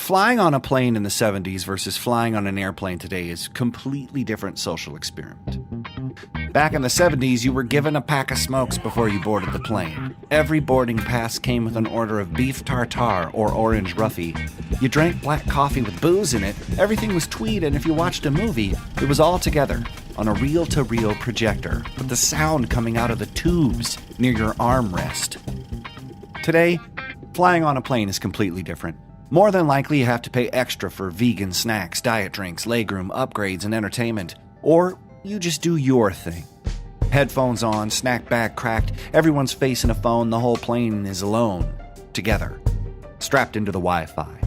Flying on a plane in the 70s versus flying on an airplane today is a completely different social experiment. Back in the 70s, you were given a pack of smokes before you boarded the plane. Every boarding pass came with an order of beef tartare or orange roughy. You drank black coffee with booze in it, everything was tweed, and if you watched a movie, it was all together on a reel-to-reel projector with the sound coming out of the tubes near your armrest. Today, flying on a plane is completely different. More than likely, you have to pay extra for vegan snacks, diet drinks, legroom, upgrades, and entertainment. Or you just do your thing. Headphones on, snack bag cracked, everyone's facing a phone, the whole plane is alone, together, strapped into the Wi-Fi.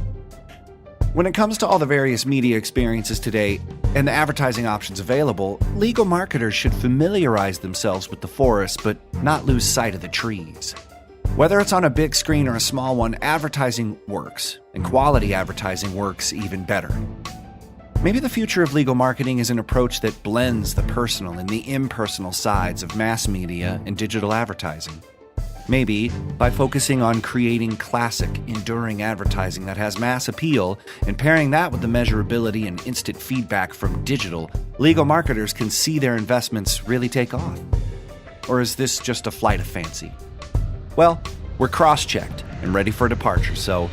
When it comes to all the various media experiences today and the advertising options available, legal marketers should familiarize themselves with the forest but not lose sight of the trees. Whether it's on a big screen or a small one, advertising works, and quality advertising works even better. Maybe the future of legal marketing is an approach that blends the personal and the impersonal sides of mass media and digital advertising. Maybe by focusing on creating classic, enduring advertising that has mass appeal and pairing that with the measurability and instant feedback from digital, legal marketers can see their investments really take off. Or is this just a flight of fancy? Well, we're cross-checked and ready for departure, so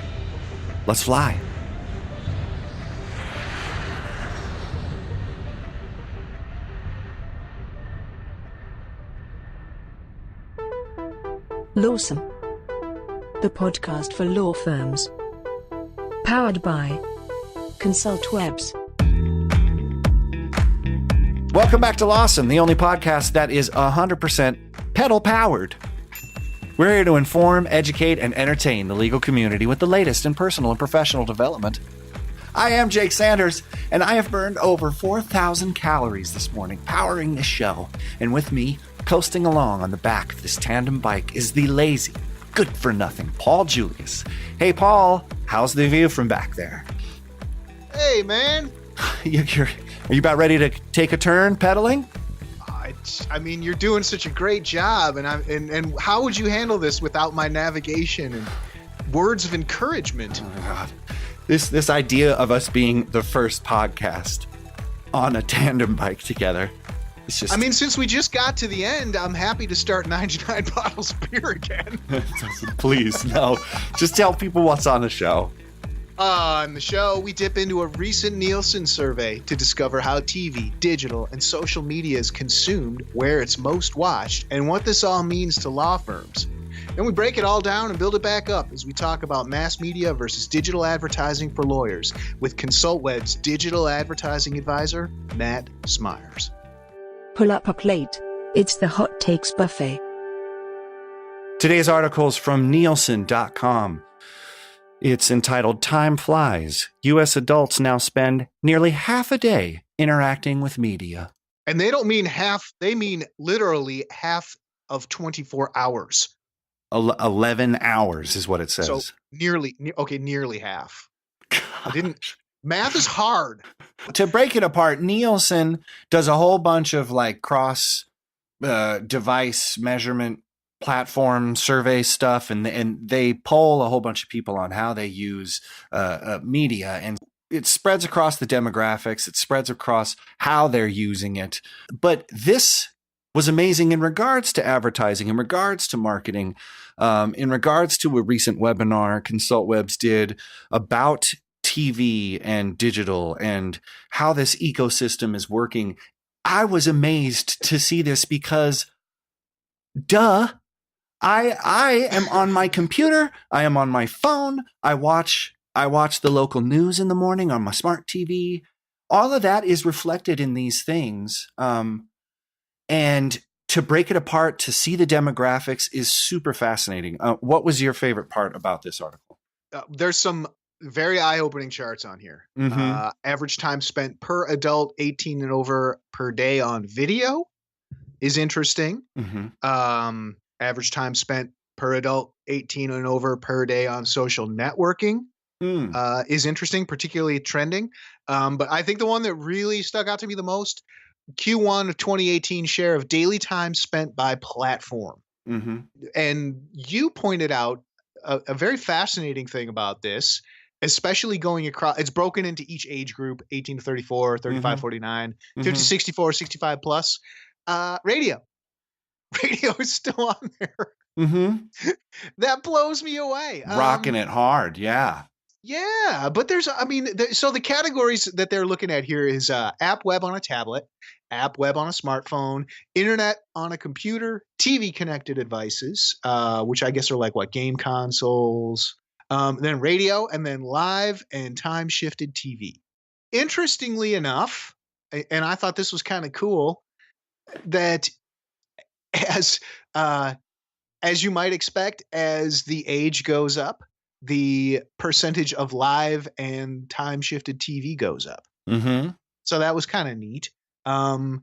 let's fly. Lawsome, the podcast for law firms. Powered by ConsultWebs. Welcome back to Lawsome, the only podcast that is 100% pedal-powered. We're here to inform, educate, and entertain the legal community with the latest in personal and professional development. I am Jake Sanders, and I have burned over 4,000 calories this morning powering this show. And with me, coasting along on the back of this tandem bike, is the lazy, good-for-nothing Paul Julius. Hey, Paul, how's the view from back there? Hey, man. Are you about ready to take a turn pedaling? I mean, you're doing such a great job, and how would you handle this without my navigation and words of encouragement? Oh, God. This idea of us being the first podcast on a tandem bike together. It's just... I mean, since we just got to the end, I'm happy to start 99 bottles of beer again. Please, no. Just tell people what's on the show. On the show, we dip into a recent Nielsen survey to discover how TV, digital, and social media is consumed, where it's most watched, and what this all means to law firms. Then we break it all down and build it back up as we talk about mass media versus digital advertising for lawyers with ConsultWeb's digital advertising advisor, Matt Smyers. Pull up a plate. It's the Hot Takes Buffet. Today's article is from Nielsen.com. It's entitled Time Flies. U.S. adults now spend nearly half a day interacting with media. And they don't mean half, they mean literally half of 24 hours. 11 hours is what it says. So nearly half. Math is hard. To break it apart, Nielsen does a whole bunch of like cross device measurement platform survey stuff, and they poll a whole bunch of people on how they use media, and it spreads across the demographics, it spreads across how they're using it. But this was amazing in regards to advertising, in regards to marketing, in regards to a recent webinar ConsultWebs did about TV and digital and how this ecosystem is working. I was amazed to see this because, duh, I am on my computer, I am on my phone, I watch the local news in the morning on my smart TV. All of that is reflected in these things. And to break it apart, to see the demographics is super fascinating. What was your favorite part about this article? There's some very eye-opening charts on here. Mm-hmm. Average time spent per adult 18 and over per day on video is interesting. Mm-hmm. Average time spent per adult 18 and over per day on social networking is interesting, particularly trending. But I think the one that really stuck out to me the most, Q1 of 2018 share of daily time spent by platform. Mm-hmm. And you pointed out a very fascinating thing about this. especially going across. It's broken into each age group: 18 to 34, 35, 49, 50, 64, 65 plus. Radio is still on there. That blows me away. Rocking it hard. Yeah. Yeah, but so the categories that they're looking at here is app web on a tablet, app web on a smartphone, internet on a computer, TV connected devices, which I guess are like game consoles, then radio, and then live and time shifted TV. Interestingly enough, and I thought this was kind of cool, that as you might expect, as the age goes up, the percentage of live and time shifted TV goes up. So that was kind of neat. And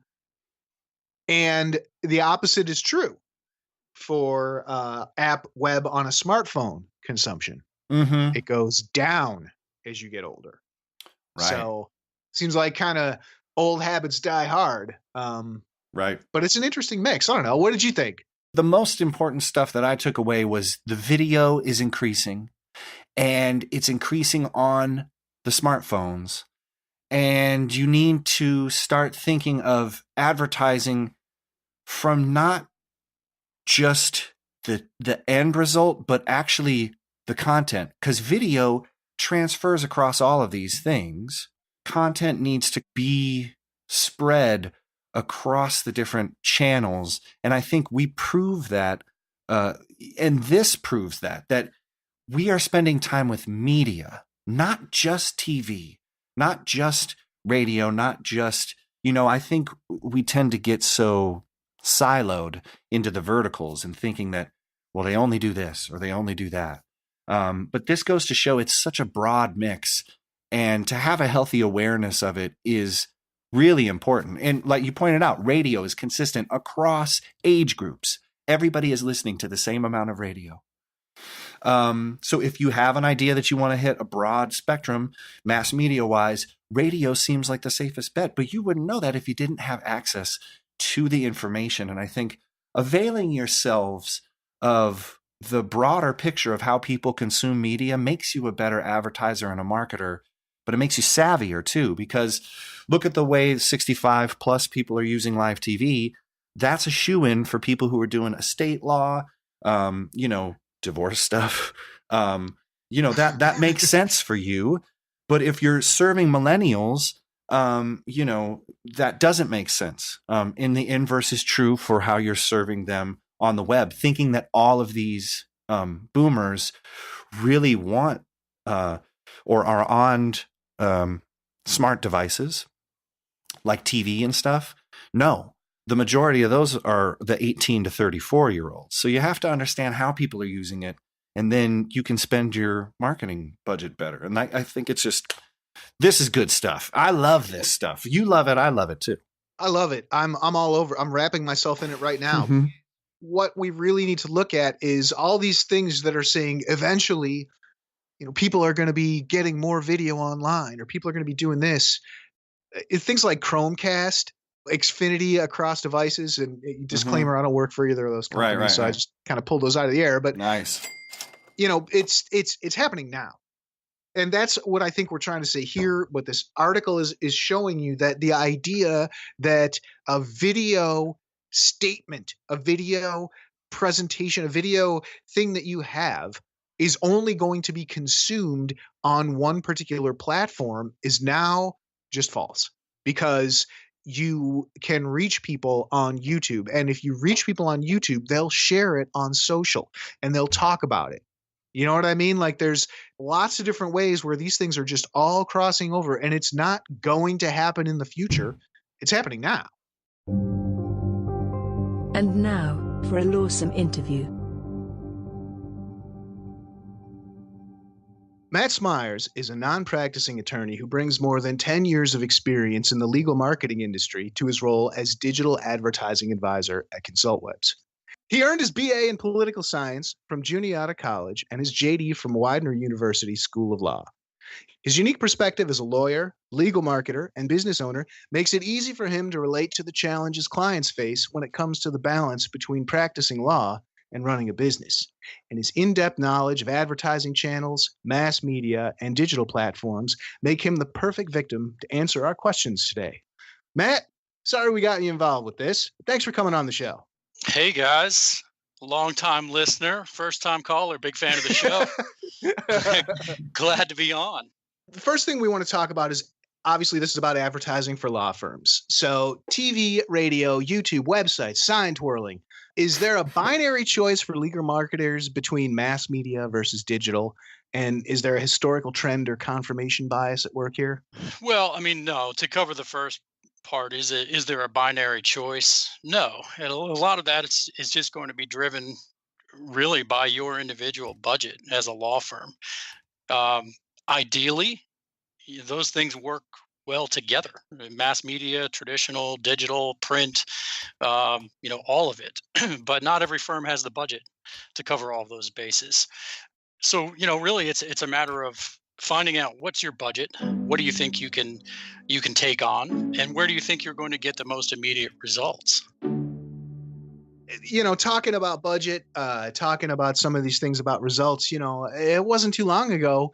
the opposite is true for app web on a smartphone consumption. It goes down as you get older. Right. So seems like kind of old habits die hard. Right. But it's an interesting mix. I don't know. What did you think? The most important stuff that I took away was the video is increasing, and it's increasing on the smartphones. And you need to start thinking of advertising from not just the end result, but actually the content, because video transfers across all of these things. Content needs to be spread across the different channels. And I think we prove that, and this proves that we are spending time with media, not just TV, not just radio, not just, I think we tend to get so siloed into the verticals and thinking that, well, they only do this or they only do that. But this goes to show it's such a broad mix, and to have a healthy awareness of it is really important. And like you pointed out, radio is consistent across age groups. Everybody is listening to the same amount of radio. So if you have an idea that you want to hit a broad spectrum, mass media wise, radio seems like the safest bet, but you wouldn't know that if you didn't have access to the information. And I think availing yourselves of the broader picture of how people consume media makes you a better advertiser and a marketer, but it makes you savvier too, because look at the way 65 plus people are using live TV. That's a shoe-in for people who are doing estate law, divorce stuff. That makes sense for you. But if you're serving millennials, that doesn't make sense. And the inverse is true for how you're serving them on the web, thinking that all of these boomers really want or are on smart devices like TV and stuff. No, the majority of those are the 18 to 34-year-olds. So you have to understand how people are using it, and then you can spend your marketing budget better. And I think it's just, this is good stuff. I love this stuff. You love it. I love it too. I love it. I'm all over. I'm wrapping myself in it right now. What we really need to look at is all these things that are saying eventually, people are going to be getting more video online, or people are going to be doing this. Things like Chromecast, Xfinity across devices, and disclaimer, I don't work for either of those companies, so I just kind of pulled those out of the air. But nice, it's happening now, and that's what I think we're trying to say here. What this article is showing you, that the idea that a video statement, a video presentation, a video thing that you have is only going to be consumed on one particular platform is now just false, because you can reach people on YouTube. And if you reach people on YouTube, they'll share it on social and they'll talk about it. You know what I mean? Like, there's lots of different ways where these things are just all crossing over, and it's not going to happen in the future. It's happening now. And now, for a Lawsome interview. Matt Smyers is a non-practicing attorney who brings more than 10 years of experience in the legal marketing industry to his role as digital advertising advisor at ConsultWebs. He earned his BA in political science from Juniata College and his JD from Widener University School of Law. His unique perspective as a lawyer, legal marketer, and business owner makes it easy for him to relate to the challenges clients face when it comes to the balance between practicing law and running a business. And his in-depth knowledge of advertising channels, mass media, and digital platforms make him the perfect victim to answer our questions today. Matt, sorry we got you involved with this. Thanks for coming on the show. Hey guys, long-time listener, first-time caller, big fan of the show. Glad to be on. The first thing we want to talk about is, obviously, this is about advertising for law firms. So TV, radio, YouTube, websites, sign twirling. Is there a binary choice for legal marketers between mass media versus digital? And is there a historical trend or confirmation bias at work here? Well, I mean, no, to cover the first part, is there a binary choice? No. And a lot of that is just going to be driven really by your individual budget as a law firm. Ideally, those things work well together. Mass media, traditional, digital, print, all of it. But not every firm has the budget to cover all of those bases. So, really it's a matter of finding out what's your budget, what do you think you can take on, and where do you think you're going to get the most immediate results? Talking about budget, talking about some of these things about results, it wasn't too long ago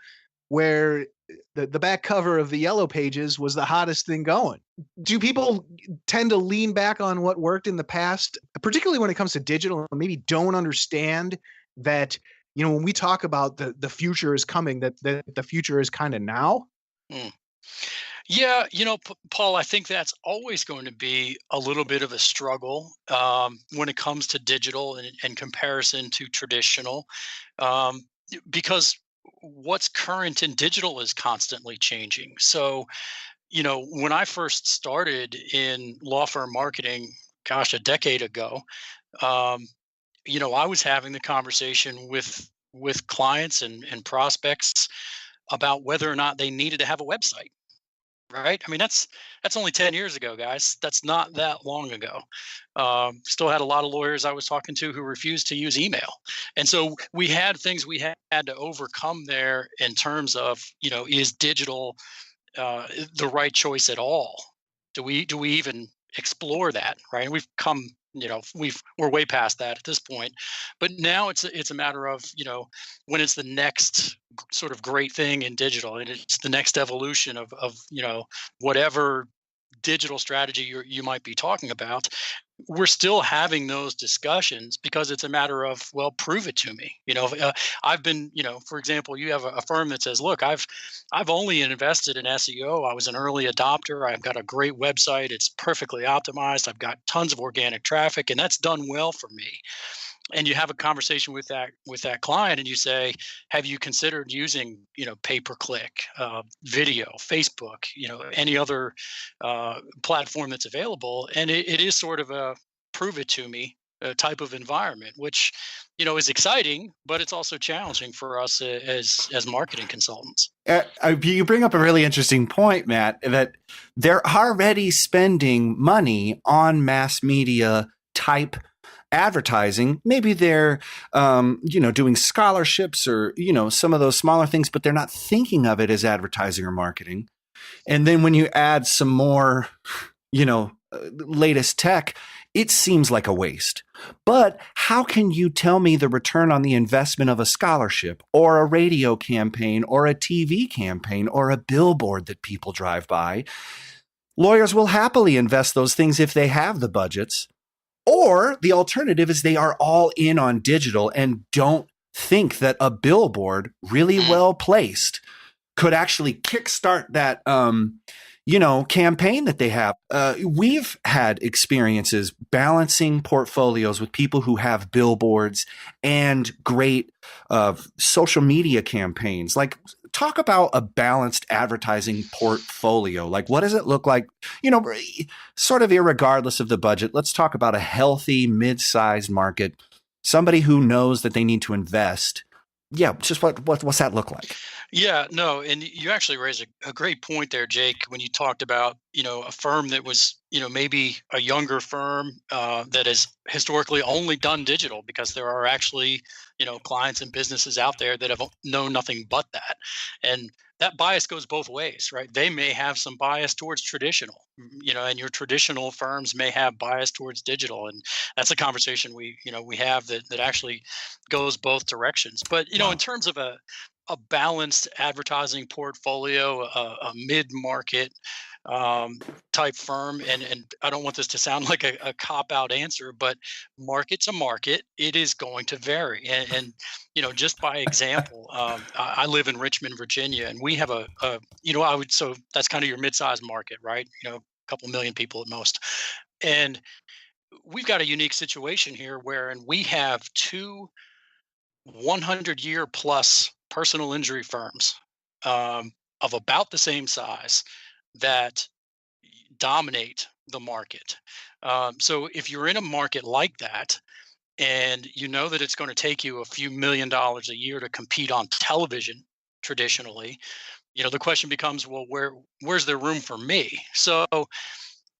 where the back cover of the Yellow Pages was the hottest thing going. Do people tend to lean back on what worked in the past, particularly when it comes to digital, and maybe don't understand that, when we talk about the future is coming, that the future is kind of now? Yeah, Paul, I think that's always going to be a little bit of a struggle when it comes to digital and comparison to traditional, because what's current in digital is constantly changing. So, when I first started in law firm marketing, gosh, a decade ago, I was having the conversation with clients and prospects about whether or not they needed to have a website. Right? I mean, that's only 10 years ago, guys. That's not that long ago. Still had a lot of lawyers I was talking to who refused to use email. And so we had things we had to overcome there in terms of, is digital the right choice at all? Do we even explore that? Right? And we've come, we're way past that at this point. But now it's a matter of, when it's the next sort of great thing in digital, and it's the next evolution of whatever digital strategy you might be talking about. We're still having those discussions because it's a matter of, well, prove it to me. I've been, for example, you have a firm that says, look, I've only invested in SEO. I was an early adopter. I've got a great website. It's perfectly optimized. I've got tons of organic traffic, and that's done well for me. And you have a conversation with that client, and you say, have you considered using, pay-per-click, video, Facebook, any other platform that's available? And it is sort of a prove it to me type of environment, which, is exciting, but it's also challenging for us as marketing consultants. You bring up a really interesting point, Matt, that they're already spending money on mass media type advertising. Maybe they're, doing scholarships or, some of those smaller things, but they're not thinking of it as advertising or marketing. And then when you add some more, latest tech, it seems like a waste. But how can you tell me the return on the investment of a scholarship or a radio campaign or a TV campaign or a billboard that people drive by? Lawyers will happily invest those things if they have the budgets. Or the alternative is they are all in on digital and don't think that a billboard really well placed could actually kickstart that, campaign that they have. We've had experiences balancing portfolios with people who have billboards and great social media campaigns. Like, talk about a balanced advertising portfolio. Like, what does it look like? Sort of irregardless of the budget. Let's talk about a healthy, mid-sized market. Somebody who knows that they need to invest. Yeah, just what's that look like? Yeah, no, and you actually raised a great point there, Jake, when you talked about, a firm that was, maybe a younger firm that has historically only done digital, because there are actually, clients and businesses out there that have known nothing but that. And that bias goes both ways, right? They may have some bias towards traditional, and your traditional firms may have bias towards digital, and that's a conversation we have that actually goes both directions. But in Wow. terms of a balanced advertising portfolio, a mid-market um, type firm, and I don't want this to sound like a cop out answer, but market to market, it is going to vary. And just by example, I live in Richmond, Virginia, and we have so that's kind of your mid-sized market, right? A couple million people at most. And we've got a unique situation here wherein we have two 100-year plus personal injury firms of about the same size that dominate the market. So if you're in a market like that, and you know that it's going to take you a few $1 million a year to compete on television traditionally, the question becomes, well, where's there room for me? So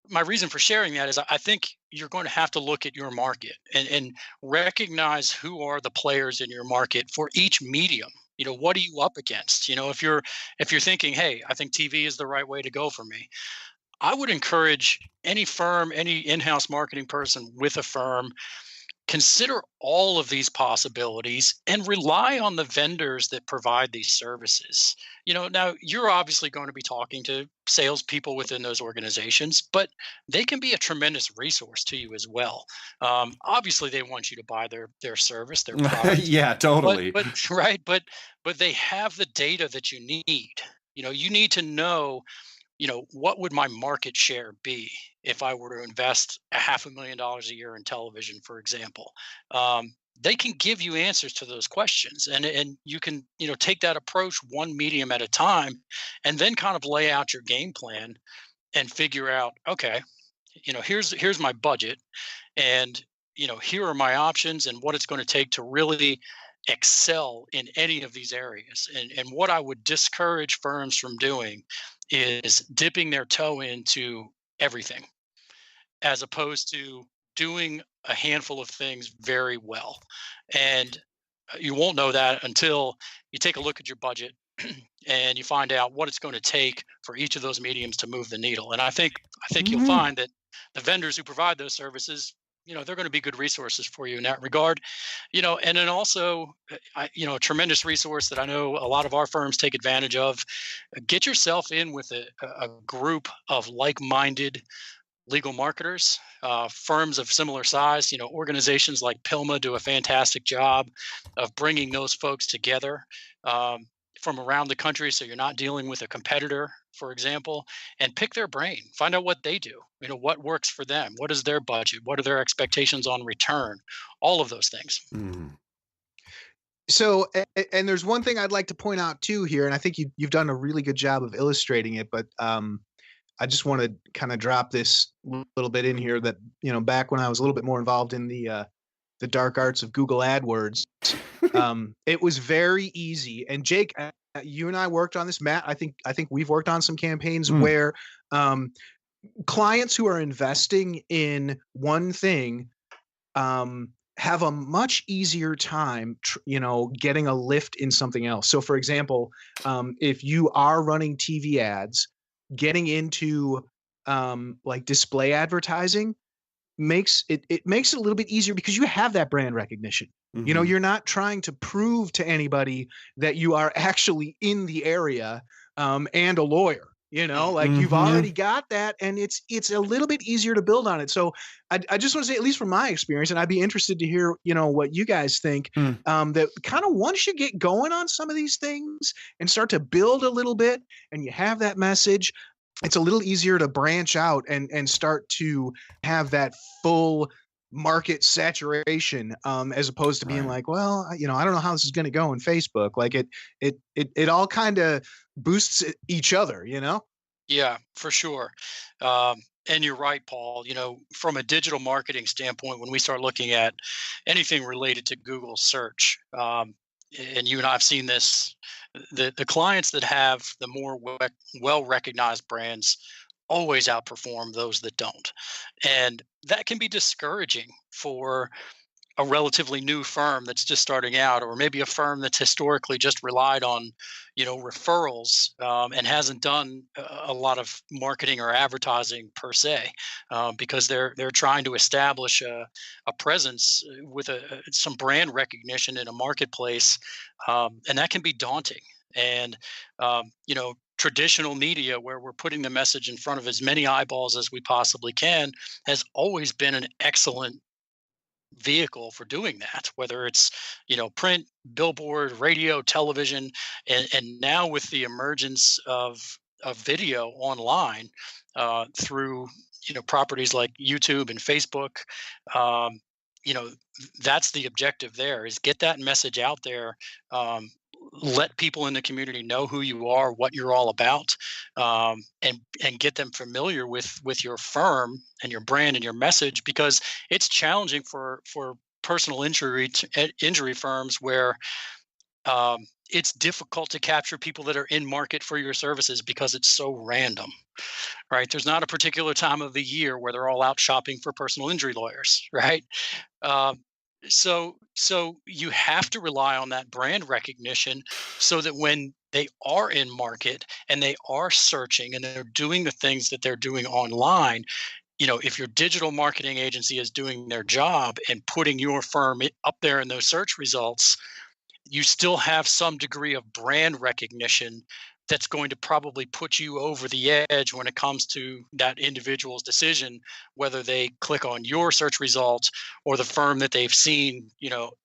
my reason for sharing that is I think you're going to have to look at your market and recognize who are the players in your market for each medium. What are you up against? If you're thinking, hey, I think TV is the right way to go for me, I would encourage any firm, any in-house marketing person with a firm, consider all of these possibilities and rely on the vendors that provide these services. Now you're obviously going to be talking to salespeople within those organizations, but they can be a tremendous resource to you as well. Obviously, they want you to buy their service, their product, Yeah, but totally. right, but they have the data that you need. You need to know, what would my market share be if I were to invest a $500,000 a year in television, for example? They can give you answers to those questions, and you can take that approach one medium at a time, and then kind of lay out your game plan and figure out, okay, here's my budget, and here are my options and what it's going to take to really excel in any of these areas. And what I would discourage firms from doing is dipping their toe into everything, as opposed to doing a handful of things very well. And you won't know that until you take a look at your budget and you find out what it's going to take for each of those mediums to move the needle. And I think you'll Mhm. find that the vendors who provide those services, they're going to be good resources for you in that regard. And then also, a tremendous resource that I know a lot of our firms take advantage of. Get yourself in with a group of like-minded legal marketers, firms of similar size. Organizations like Pilma do a fantastic job of bringing those folks together from around the country, so you're not dealing with a competitor, for example, and pick their brain. Find out what they do. What works for them. What is their budget? What are their expectations on return? All of those things. Mhm. So, and there's one thing I'd like to point out too here, and I think you've done a really good job of illustrating it, but I just want to kind of drop this little bit in here that, back when I was a little bit more involved in the dark arts of Google AdWords, it was very easy. And Jake, you and I worked on this. Matt, I think we've worked on some campaigns Mm. where clients who are investing in one thing have a much easier time, getting a lift in something else. So, for example, if you are running TV ads, getting into like display advertising makes it a little bit easier because you have that brand recognition. Mhm. You're not trying to prove to anybody that you are actually in the area and a lawyer. Like you've Mhm. already got that, and it's a little bit easier to build on it. So I just want to say, at least from my experience, and I'd be interested to hear what you guys think. Mm. That kind of once you get going on some of these things and start to build a little bit, and you have that message, it's a little easier to branch out and start to have that full market saturation, as opposed to being Right. like, well, I don't know how this is going to go in Facebook. Like it all kind of boosts each other. Yeah, for sure. And you're right, Paul. From a digital marketing standpoint, when we start looking at anything related to Google search, and you and I have seen this, the clients that have the more well recognized brands always outperform those that don't. And that can be discouraging for a relatively new firm that's just starting out, or maybe a firm that's historically just relied on, referrals, and hasn't done a lot of marketing or advertising per se, because they're trying to establish a presence with some brand recognition in a marketplace, and that can be daunting. And traditional media, where we're putting the message in front of as many eyeballs as we possibly can, has always been an excellent vehicle for doing that, whether it's print, billboard, radio, television, and now with the emergence of video online, through properties like YouTube and Facebook. um, you know that's the objective there, is get that message out there. Let people in the community know who you are, what you're all about, and get them familiar with your firm and your brand and your message, because it's challenging for personal injury firms where, it's difficult to capture people that are in market for your services because it's so random, right? There's not a particular time of the year where they're all out shopping for personal injury lawyers, right? Um, so you have to rely on that brand recognition, so that when they are in market and they are searching and they're doing the things that they're doing online, if your digital marketing agency is doing their job and putting your firm up there in those search results, you still have some degree of brand recognition that's going to probably put you over the edge when it comes to that individual's decision, whether they click on your search results or the firm that they've seen,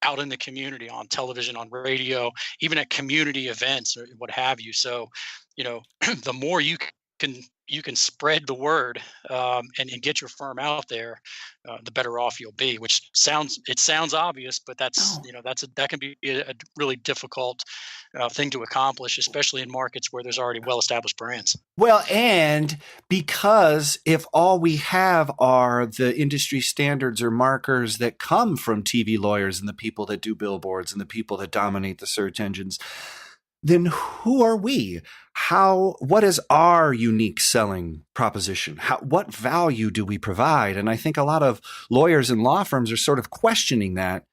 out in the community, on television, on radio, even at community events or what have you. So, the more can you can spread the word, and get your firm out there, the better off you'll be. Which sounds obvious, but that's No. that can be a really difficult thing to accomplish, especially in markets where there's already well-established brands. Well, and because if all we have are the industry standards or markers that come from TV lawyers and the people that do billboards and the people that dominate the search engines, then who are we? What is our unique selling proposition? What value do we provide? And I think a lot of lawyers and law firms are sort of questioning that,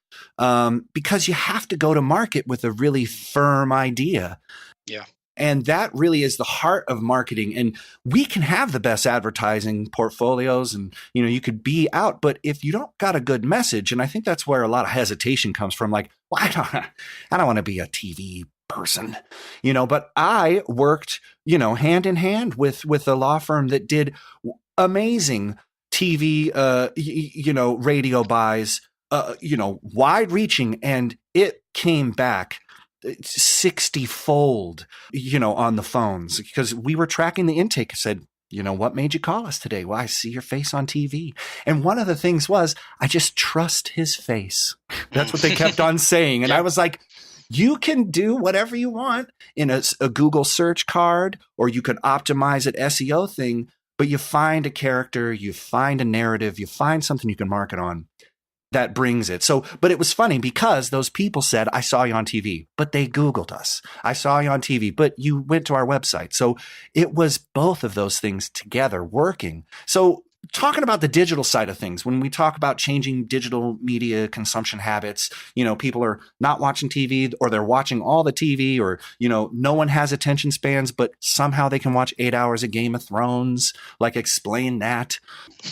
because you have to go to market with a really firm idea. Yeah. And that really is the heart of marketing. And we can have the best advertising portfolios and, you could be out, but if you don't got a good message, and I think that's where a lot of hesitation comes from, like, well, I don't want to be a TV person, but I worked, hand in hand with a law firm that did amazing TV, radio buys, wide reaching, and it came back 60-fold, on the phones, because we were tracking the intake. I said, what made you call us today? Well, I see your face on TV. And one of the things was, I just trust his face. That's what they kept on saying. And I was like, you can do whatever you want in a Google search card, or you can optimize it SEO thing, but you find a character, you find a narrative, you find something you can market on that brings it. So, but it was funny because those people said, I saw you on TV, but they Googled us. I saw you on TV, but you went to our website. So it was both of those things together working. So talking about the digital side of things, when we talk about changing digital media consumption habits, people are not watching TV, or they're watching all the TV, or, no one has attention spans, but somehow they can watch 8 hours of Game of Thrones. Like, explain that.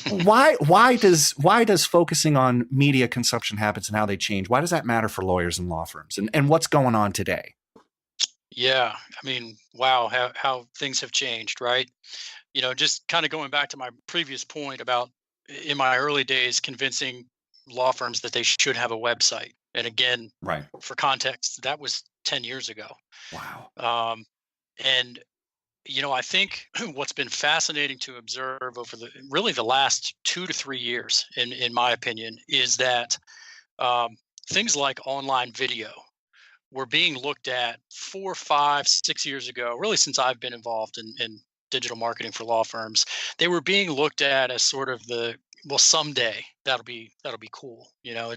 Why does focusing on media consumption habits and how they change, why does that matter for lawyers and law firms, and what's going on today? Yeah. I mean, wow, how things have changed, right? Just kind of going back to my previous point about, in my early days, convincing law firms that they should have a website. And again, right, for context, that was 10 years ago. Wow. And, I think what's been fascinating to observe over the last 2 to 3 years, in my opinion, is that things like online video were being looked at 4, 5, 6 years ago, really since I've been involved in digital marketing for law firms. They were being looked at as sort of someday that'll be cool,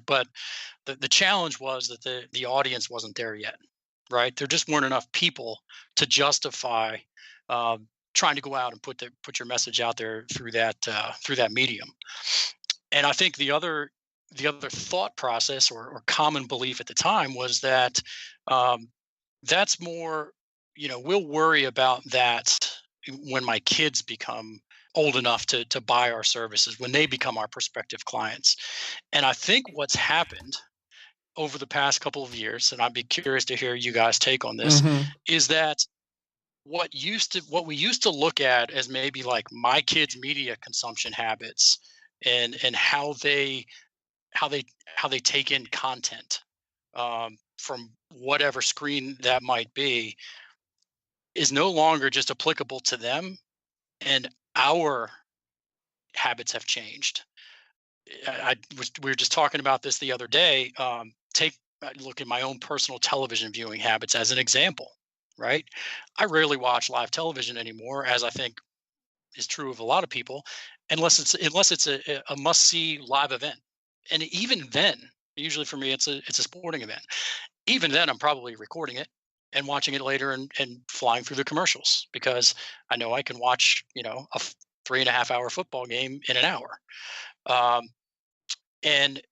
but the challenge was that the audience wasn't there yet, right? There just weren't enough people to justify trying to go out and put your message out there through that medium. And I think the other thought process or common belief at the time was that that's more, we'll worry about that when my kids become old enough to buy our services, when they become our prospective clients. And I think what's happened over the past couple of years, and I'd be curious to hear you guys' take on this, is that what we used to look at as maybe like my kids' media consumption habits and how they take in content from whatever screen that might be is no longer just applicable to them, and our habits have changed. We were just talking about this the other day. Look at my own personal television viewing habits as an example, right? I rarely watch live television anymore, as I think is true of a lot of people, unless it's a must-see live event. And even then, usually for me, it's a sporting event. Even then, I'm probably recording it and watching it later and flying through the commercials, because I know I can watch, a 3.5-hour football game in an hour. And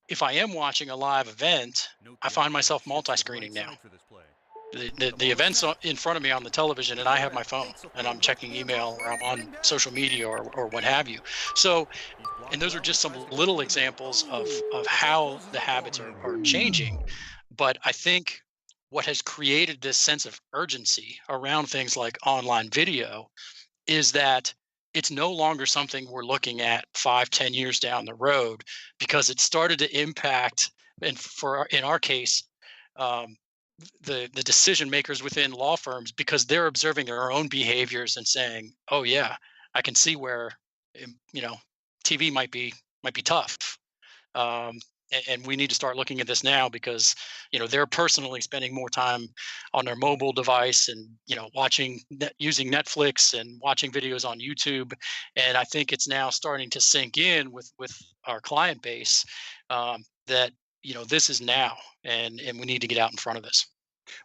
if I am watching a live event, I find myself multi-screening now. The event's in front of me on the television, and I have my phone, and I'm checking email, or I'm on social media, or what have you. So, and those are just some little examples of how the habits are changing. But I think what has created this sense of urgency around things like online video is that it's no longer something we're looking at 5-10 years down the road, because it started to impact, and in our case, the decision makers within law firms, because they're observing their own behaviors and saying, "Oh yeah, I can see where TV might be tough." And we need to start looking at this now, because they're personally spending more time on their mobile device and using Netflix and watching videos on YouTube. And I think it's now starting to sink in with our client base that this is now, and we need to get out in front of this.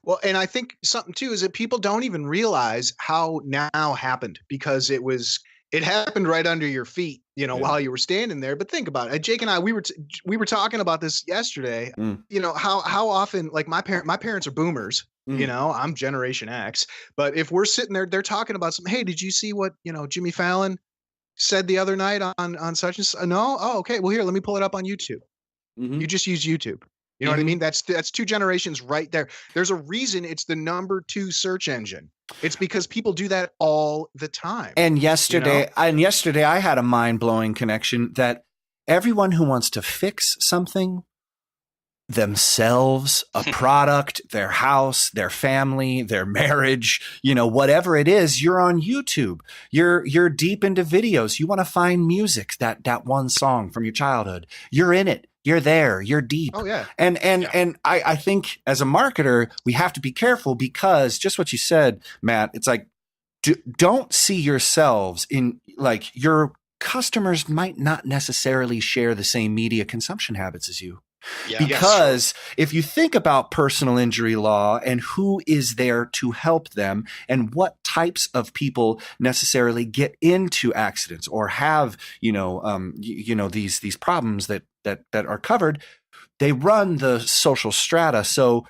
Well, and I think something too is that people don't even realize how now happened, because it happened right under your feet, while you were standing there. But think about it. Jake and I, we were talking about this yesterday. How often, like my parents are boomers. I'm Generation X. But if we're sitting there, they're talking about hey, did you see what Jimmy Fallon said the other night on such and such? No. Oh, okay. Well, here, let me pull it up on YouTube. You just use YouTube. You know what I mean? That's 2 generations right there. There's a reason it's the number 2 search engine. It's because people do that all the time. And yesterday I had a mind-blowing connection that everyone who wants to fix something, themselves, a product, their house, their family, their marriage, whatever it is, you're on YouTube. You're deep into videos. You want to find music, that one song from your childhood. You're in it. You're there. You're deep. Oh yeah. And I think as a marketer, we have to be careful, because just what you said, Matt, it's like, don't see yourselves in, like, your customers might not necessarily share the same media consumption habits as you. Yeah, because if you think about personal injury law and who is there to help them, and what types of people necessarily get into accidents or have, these problems that are covered, they run the social strata. So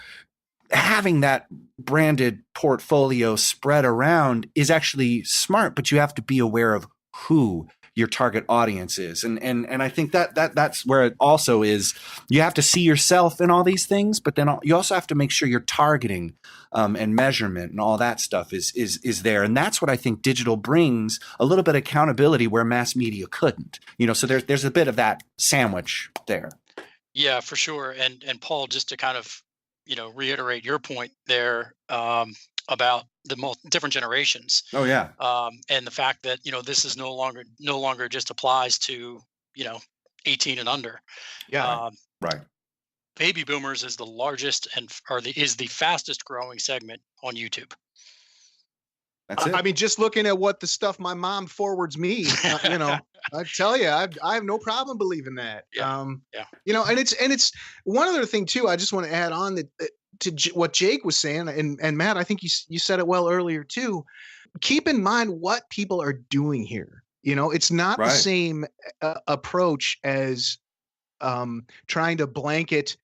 having that branded portfolio spread around is actually smart, but you have to be aware of who your target audience is. And I think that's where it also is. You have to see yourself in all these things, but then you also have to make sure your targeting and measurement and all that stuff is there. And that's what I think digital brings, a little bit of accountability where mass media couldn't. So there's a bit of that sandwich there. Yeah, for sure. And Paul, just to kind of reiterate your point there about the different generations. Oh yeah. And the fact that this is no longer just applies to 18 and under. Yeah. Right. Baby boomers is the largest is the fastest growing segment on YouTube. That's it. I mean, just looking at what the stuff my mom forwards me, I tell you, I have no problem believing that. Yeah. And it's one other thing too. I just want to add on that to what Jake was saying, and Matt, I think you said it well earlier too. Keep in mind what people are doing here. It's not the same approach as trying to blanket,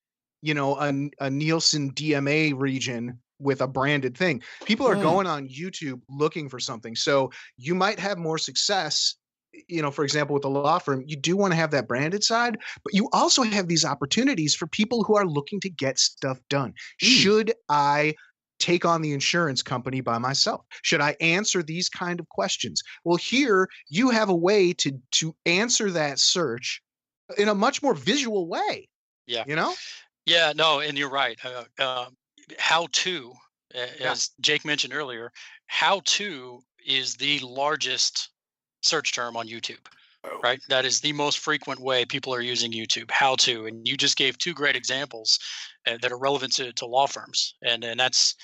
a Nielsen DMA region with a branded thing. People are going on YouTube looking for something. So you might have more success, for example, with a law firm. You do want to have that branded side, but you also have these opportunities for people who are looking to get stuff done. Should I take on the insurance company by myself? Should I answer these kind of questions? Well, here you have a way to answer that search in a much more visual way. Yeah. You know? Yeah, no, and you're right. How to, Yeah. as Jake mentioned earlier, how to is the largest search term on YouTube, right? That is the most frequent way people are using YouTube. How to, and you just gave two great examples that are relevant to law firms, and that's,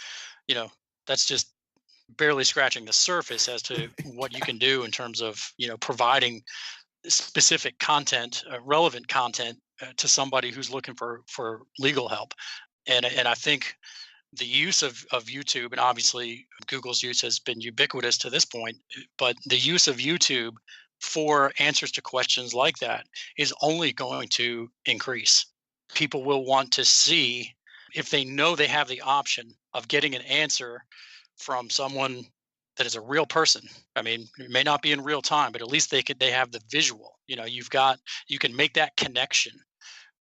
that's just barely scratching the surface as to what you can do in terms of providing specific content, relevant content to somebody who's looking for legal help. And I think the use of YouTube, and obviously Google's use has been ubiquitous to this point, but the use of YouTube for answers to questions like that is only going to increase. People will want to see, if they know they have the option of getting an answer from someone that is a real person. I mean, it may not be in real time, but at least they have the visual. You can make that connection.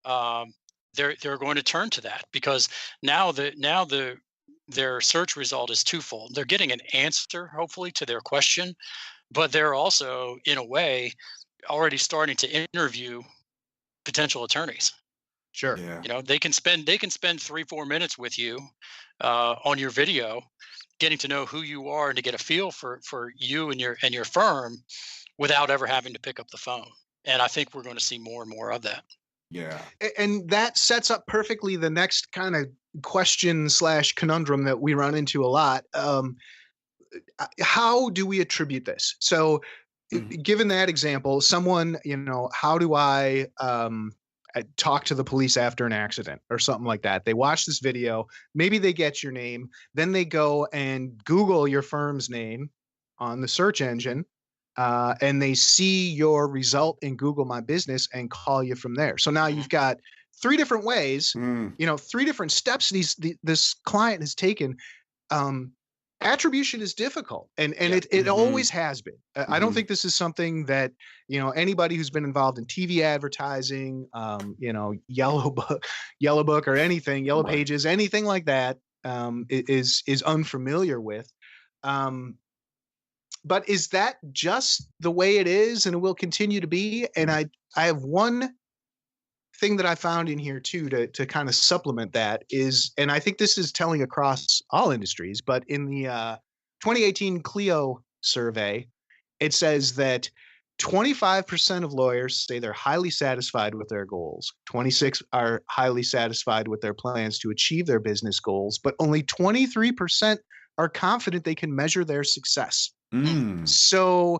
They're going to turn to that, because now their search result is twofold. They're getting an answer, hopefully, to their question, but they're also, in a way, already starting to interview potential attorneys. Sure. Yeah. They can spend 3-4 minutes with you on your video, getting to know who you are and to get a feel for you and your firm without ever having to pick up the phone. And I think we're going to see more and more of that. Yeah. And that sets up perfectly the next kind of question / conundrum that we run into a lot. How do we attribute this? So given that example, someone, how do I talk to the police after an accident or something like that? They watch this video, maybe they get your name, then they go and Google your firm's name on the search engine, and they see your result in Google My Business and call you from there. So now you've got three different ways, three different steps this client has taken. Attribution is difficult, and it always has been. I don't think this is something that anybody who's been involved in TV advertising, Yellow Book or anything, Yellow Pages, anything like that, is unfamiliar with. But is that just the way it is, and it will continue to be? And I have one thing that I found in here too to kind of supplement that is, and I think this is telling across all industries, but in the 2018 Clio survey, it says that 25% of lawyers say they're highly satisfied with their goals. 26 are highly satisfied with their plans to achieve their business goals, but only 23% are confident they can measure their success. So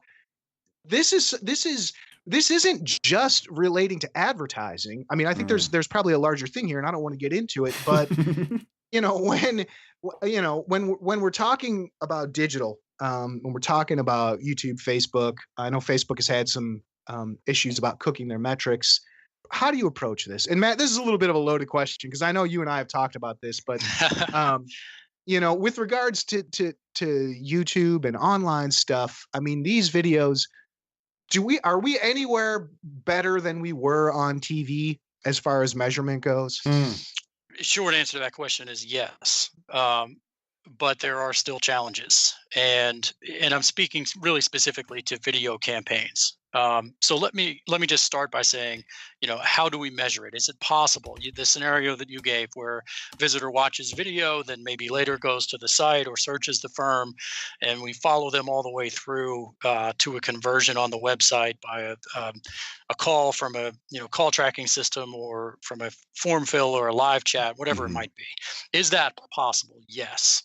this isn't just relating to advertising. I mean, I think there's probably a larger thing here, and I don't want to get into it, but when we're talking about digital, when we're talking about YouTube, Facebook, I know Facebook has had some issues about cooking their metrics. How do you approach this? And Matt, this is a little bit of a loaded question, because I know you and I have talked about this, but with regards to YouTube and online stuff, I mean, these videos, are we anywhere better than we were on TV as far as measurement goes? Short answer to that question is yes. But there are still challenges, and I'm speaking really specifically to video campaigns. So let me just start by saying, how do we measure it? Is it possible? The scenario that you gave, where a visitor watches video, then maybe later goes to the site or searches the firm, and we follow them all the way through to a conversion on the website by a call from a call tracking system, or from a form fill or a live chat, whatever it might be. Is that possible? Yes.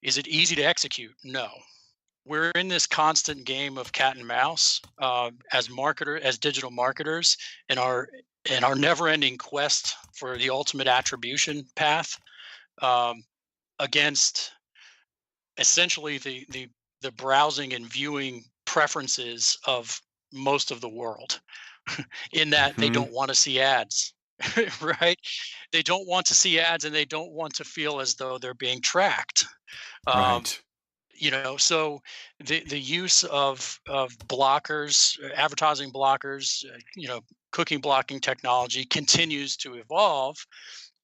Is it easy to execute? No. We're in this constant game of cat and mouse as digital marketers, in our never-ending quest for the ultimate attribution path, against essentially the browsing and viewing preferences of most of the world. in that they Mhm. don't want to see ads, right? They don't want to see ads and they don't want to feel as though they're being tracked. Um, Right. so the use of blockers, advertising blockers, cookie blocking technology continues to evolve.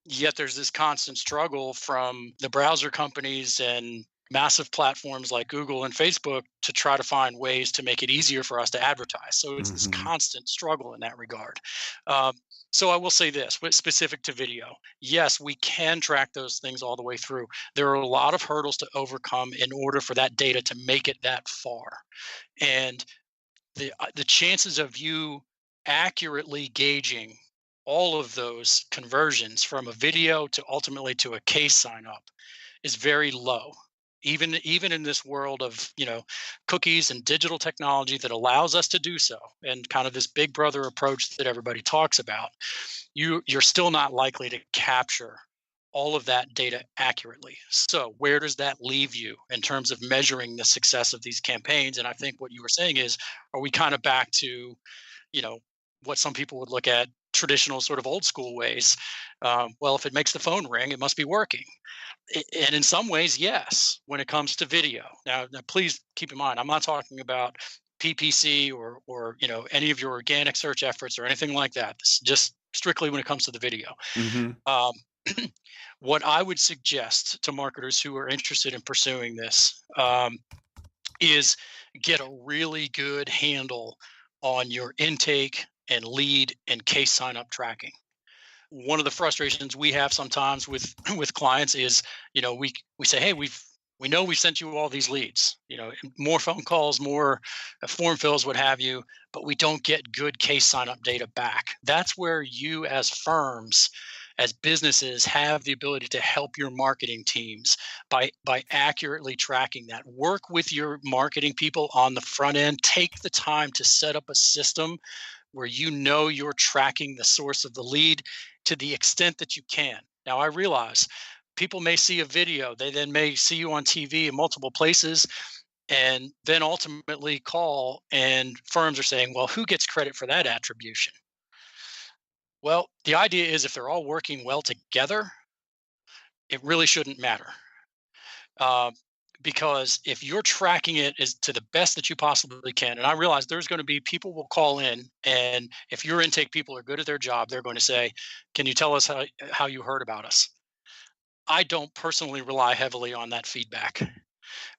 Yet there's this constant struggle from the browser companies and massive platforms like Google and Facebook to try to find ways to make it easier for us to advertise. So it's this Mhm. constant struggle in that regard. Um, so I will say this, specific to video. Yes, we can track those things all the way through. There are a lot of hurdles to overcome in order for that data to make it that far. And the chances of you accurately gauging all of those conversions from a video to ultimately to a case sign up is very low, even in this world of cookies and digital technology that allows us to do so, and kind of this big brother approach that everybody talks about. You're still not likely to capture all of that data accurately. So where does that leave you in terms of measuring the success of these campaigns? And I think what you were saying is, are we kind of back to, you know, what some people would look at traditional sort of old school ways? Well, if it makes the phone ring, it must be working. And in some ways, yes, when it comes to video. Now, please keep in mind, I'm not talking about PPC or any of your organic search efforts or anything like that. This is just strictly when it comes to the video. Mhm. Um, what I would suggest to marketers who are interested in pursuing this is get a really good handle on your intake and lead and case sign up tracking. One of the frustrations we have sometimes with with clients is, we say, hey, we know we've sent you all these leads, more phone calls, more form fills, what have you, but we don't get good case sign up data back. That's where you, as firms, as businesses, have the ability to help your marketing teams by accurately tracking that. Work with your marketing people on the front end. Take the time to set up a system where you're tracking the source of the lead to the extent that you can. Now, I realize people may see a video, they then may see you on TV in multiple places, and then ultimately call, and firms are saying, well, who gets credit for that attribution? Well, the idea is if they're all working well together, it really shouldn't matter. Uh, because if you're tracking it as to the best that you possibly can, and I realize there's going to be people will call in, and if your intake people are good at their job, they're going to say, "Can you tell us how you heard about us?" I don't personally rely heavily on that feedback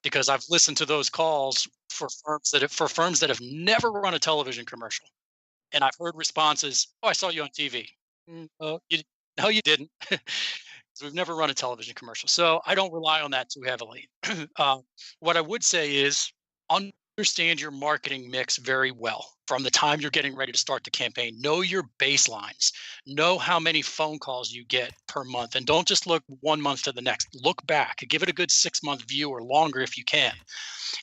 because I've listened to those calls for firms that have never run a television commercial, and I've heard responses, "Oh, I saw you on TV." Oh, no, you didn't. 'Cause we've never run a television commercial, so I don't rely on that too heavily. uh, what I would say is understand your marketing mix very well from the time you're getting ready to start the campaign. Know your baselines. Know how many phone calls you get per month, and don't just look 1 month to the next. Look back. Give it a good 6-month view or longer if you can.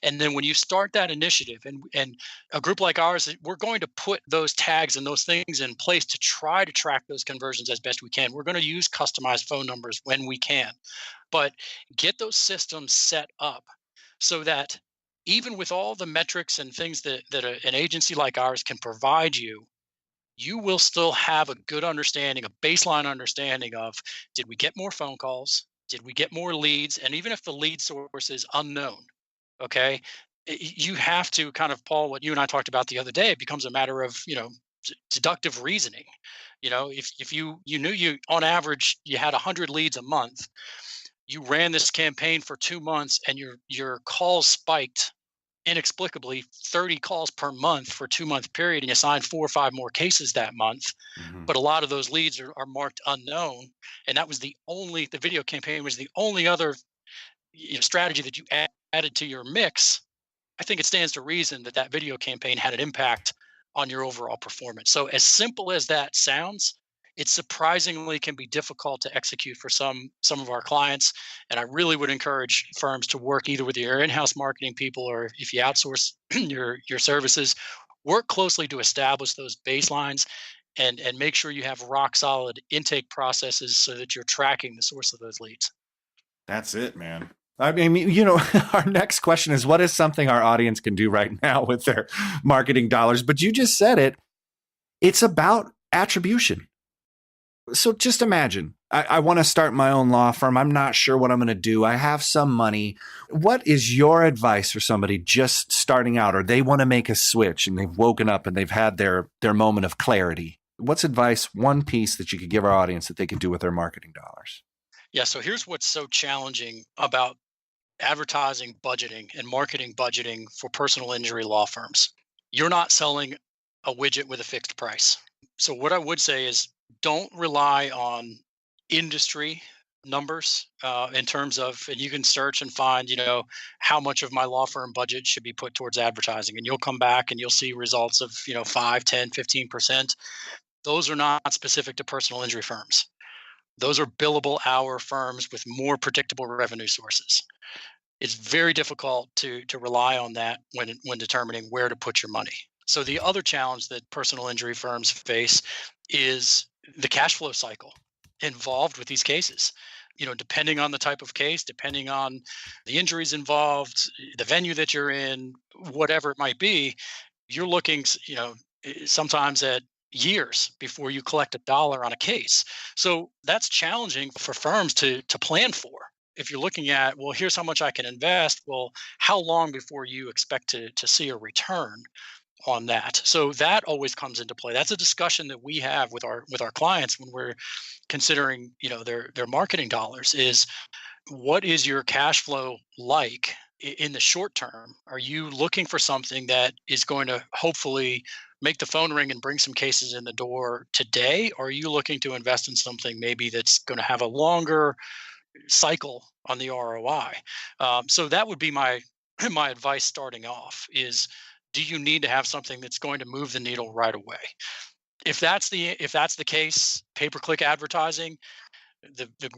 And then when you start that initiative, and a group like ours, we're going to put those tags and those things in place to try to track those conversions as best we can. We're going to use customized phone numbers when we can, but get those systems set up so that even with all the metrics and things that an agency like ours can provide you, you will still have a good understanding, a baseline understanding of, did we get more phone calls? Did we get more leads? And even if the lead source is unknown, okay, you have to kind of, Paul, what you and I talked about the other day, it becomes a matter of, deductive reasoning. If you knew you on average you had 100 leads a month, you ran this campaign for 2 months, and your calls spiked inexplicably 30 calls per month for a 2-month period, and you signed 4 or 5 more cases that month, Mhm. but a lot of those leads are marked unknown, and that was the video campaign was the only other strategy that you added to your mix. I think it stands to reason that that video campaign had an impact on your overall performance. So as simple as that sounds, it surprisingly can be difficult to execute for some of our clients. And I really would encourage firms to work either with your in-house marketing people, or if you outsource your services, work closely to establish those baselines and make sure you have rock solid intake processes so that you're tracking the source of those leads. That's it, man. I mean, our next question is, what is something our audience can do right now with their marketing dollars? But you just said it. It's about attribution. So just imagine, I want to start my own law firm. I'm not sure what I'm going to do. I have some money. What is your advice for somebody just starting out, or they want to make a switch and they've woken up and they've had their moment of clarity? What's advice, one piece that you could give our audience that they could do with their marketing dollars? Yeah. So here's what's so challenging about advertising budgeting and marketing budgeting for personal injury law firms. You're not selling a widget with a fixed price. So what I would say is don't rely on industry numbers in terms of, and you can search and find, how much of my law firm budget should be put towards advertising. And you'll come back and you'll see results of, 5, 10, 15%. Those are not specific to personal injury firms. Those are billable hour firms with more predictable revenue sources. It's very difficult to rely on that when determining where to put your money. So the other challenge that personal injury firms face is the cash flow cycle involved with these cases. Depending on the type of case, depending on the injuries involved, the venue that you're in, whatever it might be, you're looking, sometimes at years before you collect a dollar on a case. So that's challenging for firms to plan for. If you're looking at, well, here's how much I can invest, well, how long before you expect to see a return on that? So that always comes into play. That's a discussion that we have with our clients when we're considering, their marketing dollars, is what is your cash flow like in the short term? Are you looking for something that is going to hopefully make the phone ring and bring some cases in the door today? Or are you looking to invest in something maybe that's going to have a longer cycle on the ROI? So that would be my advice starting off is, do you need to have something that's going to move the needle right away? If that's the case, pay-per-click advertising,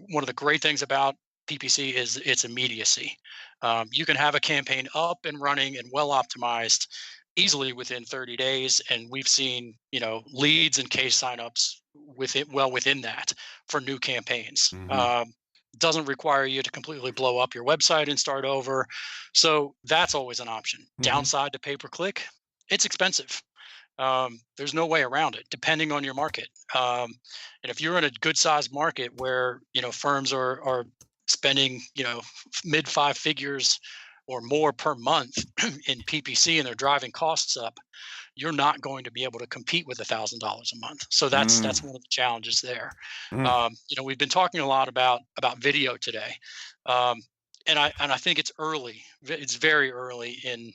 one of the great things about PPC is its immediacy. You can have a campaign up and running and well optimized easily within 30 days, and we've seen leads and case signups within that for new campaigns. Mm-hmm. Doesn't require you to completely blow up your website and start over. So that's always an option. Mm-hmm. Downside to pay-per-click, it's expensive. There's no way around it, depending on your market. And if you're in a good-sized market where firms are spending mid 5 figures or more per month in PPC and they're driving costs up, you're not going to be able to compete with $1,000 a month. So that's one of the challenges there. We've been talking a lot about video today, and I think it's early. It's very early in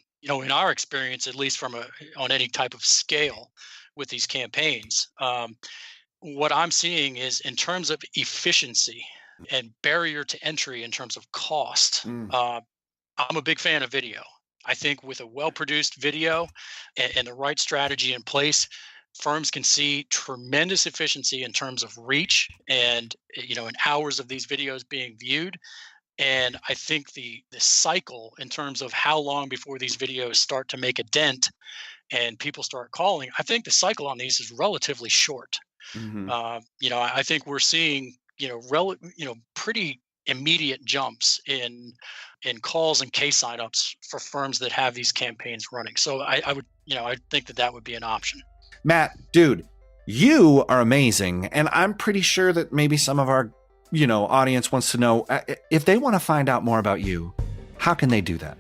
our experience, at least on any type of scale with these campaigns. What I'm seeing is, in terms of efficiency and barrier to entry in terms of cost, I'm a big fan of video. I think with a well-produced video and the right strategy in place, firms can see tremendous efficiency in terms of reach and in hours of these videos being viewed. And I think the cycle in terms of how long before these videos start to make a dent and people start calling, I think the cycle on these is relatively short. Mm-hmm. I think we're seeing pretty immediate jumps in calls and case signups for firms that have these campaigns running. So I think that would be an option. Matt, dude, you are amazing. And I'm pretty sure that maybe some of our, audience wants to know, if they want to find out more about you, how can they do that?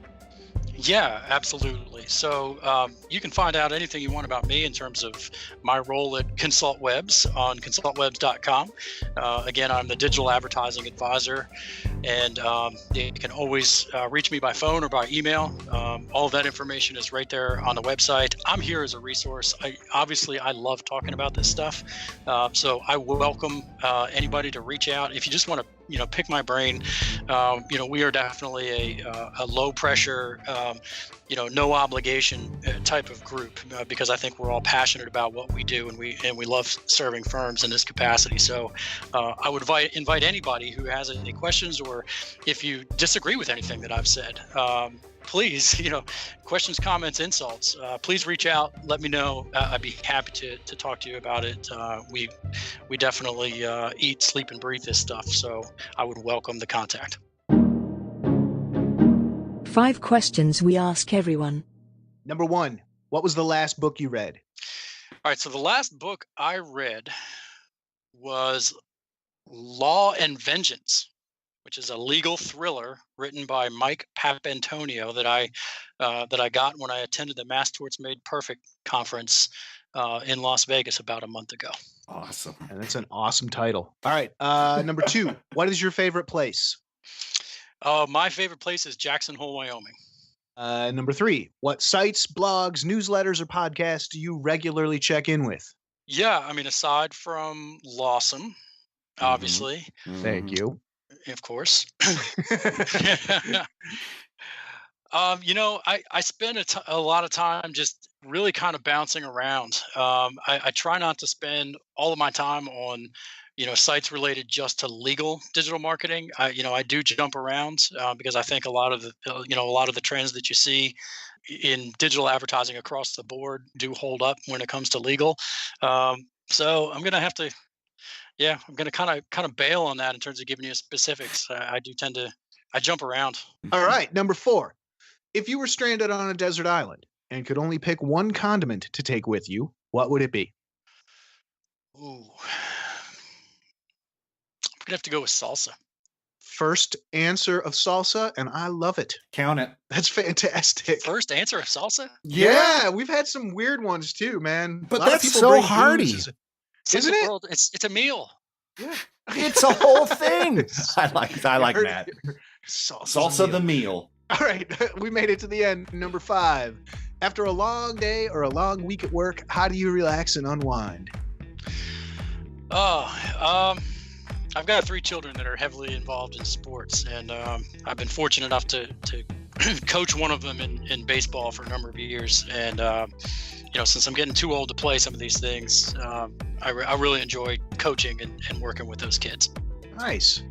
Yeah, absolutely. So you can find out anything you want about me in terms of my role at ConsultWebs on consultwebs.com. Again, I'm the digital advertising advisor, and you can always reach me by phone or by email. All of that information is right there on the website. I'm here as a resource. I love talking about this stuff. So I welcome anybody to reach out. If you just want to pick my brain, we are definitely a low pressure, no obligation type of group, because I think we're all passionate about what we do, and we love serving firms in this capacity. So I would invite anybody who has any questions, or if you disagree with anything that I've said, please, questions, comments, insults, please reach out. Let me know. I'd be happy to talk to you about it. We definitely eat, sleep, and breathe this stuff. So I would welcome the contact. 5 questions we ask everyone. Number 1, what was the last book you read? All right, so the last book I read was Law and Vengeance, which is a legal thriller written by Mike Papantonio that I got when I attended the Mass Torts Made Perfect conference in Las Vegas about a month ago. Awesome. And that's an awesome title. All right. Number 2, what is your favorite place? My favorite place is Jackson Hole, Wyoming. Number 3, what sites, blogs, newsletters, or podcasts do you regularly check in with? Yeah, I mean, aside from Lawsome, obviously, Thank you. of course. I spend a lot of time just really kind of bouncing around. I try not to spend all of my time on, sites related just to legal digital marketing. I do jump around because I think a lot of the trends that you see in digital advertising across the board do hold up when it comes to legal. So I'm gonna have to, I'm gonna kind of bail on that in terms of giving you specifics. I jump around. All right. Number 4, if you were stranded on a desert island and could only pick one condiment to take with you, what would it be? Ooh. I'm gonna have to go with salsa. First answer of salsa, and I love it. Count it. That's fantastic. First answer of salsa? Yeah, we've had some weird ones too, man. But A lot of that's people so bring hearty. booze. Second Isn't it? world, it's a meal. Yeah. It's a whole thing. I like that. Salsa the meal. All right, we made it to the end. Number 5. After a long day or a long week at work, how do you relax and unwind? I've got 3 children that are heavily involved in sports, and I've been fortunate enough to coach one of them in baseball for a number of years. And since I'm getting too old to play some of these things, I really enjoy coaching and working with those kids. Nice.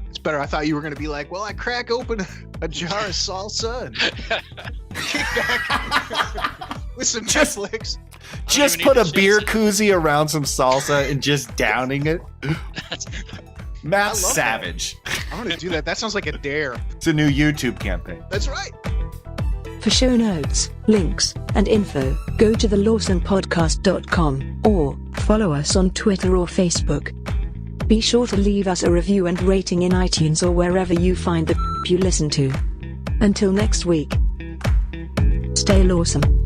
It's better. I thought you were going to be like, well, I crack open a jar of salsa and kick back with some Netflix. Just put a beer koozie around some salsa and just downing it. Matt Savage. I'm going to do that. That sounds like a dare. It's a new YouTube campaign. That's right. For show notes, links, and info, go to thelawsomepodcast.com or follow us on Twitter or Facebook. Be sure to leave us a review and rating in iTunes or wherever you find the you listen to. Until next week, stay lawsome.